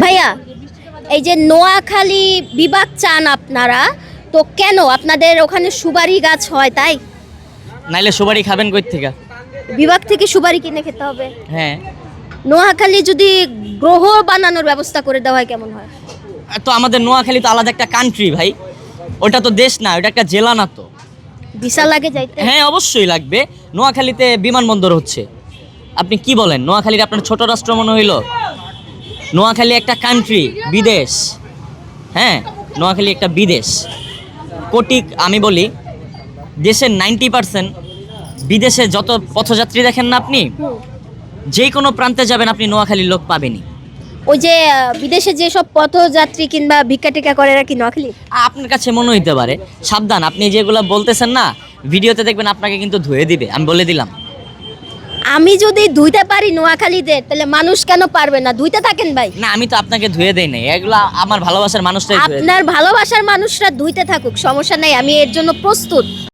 ভাইয়া, এই যে নোয়াখালী বিভাগ চান আপনারা, তো কেন আপনাদের ওখানে সুপারি গাছ হয় তাই? নাইলে সুপারি খাবেন কই থেকে? বিভাগ থেকে সুপারি কিনে খেতে হবে। হ্যাঁ, নোয়াখালী যদি গ্রহ বানানোর ব্যবস্থা করে দেওয়া হয় কেমন হয়? তো আমাদের নোয়াখালী তো আলাদা একটা কান্ট্রি ভাই, ওটা তো দেশ না, ওটা একটা জেলা না তো। ভিসা লাগে যাইতে? হ্যাঁ অবশ্যই লাগবে। নোয়াখালীতে বিমানবন্দর হচ্ছে, আপনি কি বলেন? নোয়াখালীর আপনার ছোট রাষ্ট্র মনে হইল? নোয়াখালী একটা কান্ট্রি, বিদেশ। হ্যাঁ, নোয়াখালী একটা বিদেশ। কোটি, আমি বলি দেশের 90% বিদেশে যত পথযাত্রী দেখেন না আপনি, যে কোনো প্রান্তে যাবেন আপনি নোয়াখালীর লোক পাবেনই। ওই যে বিদেশে যেসব পথযাত্রী কিংবা ভিক্ষা টিকা করে এরা কি নোয়াখালী? আপনার কাছে মনে হইতে পারে, সাবধান, আপনি যেগুলো বলতেছেন না ভিডিওতে দেখবেন আপনাকে কিন্তু ধুয়ে দিবে, আমি বলে দিলাম। আমি যদি ধুইতে পারি নোয়াখালীদের, তাহলে মানুষ কেন পারবে না? ধুইতে থাকেন ভাই। না, আমি তো আপনাকে ধুয়ে দেই নাই, এগুলো আমার ভালোবাসার মানুষটাই ধুয়ে দেয়। আপনার ভালোবাসার মানুষরা ধুইতে থাকুক, সমস্যা নাই, আমি এর জন্য প্রস্তুত।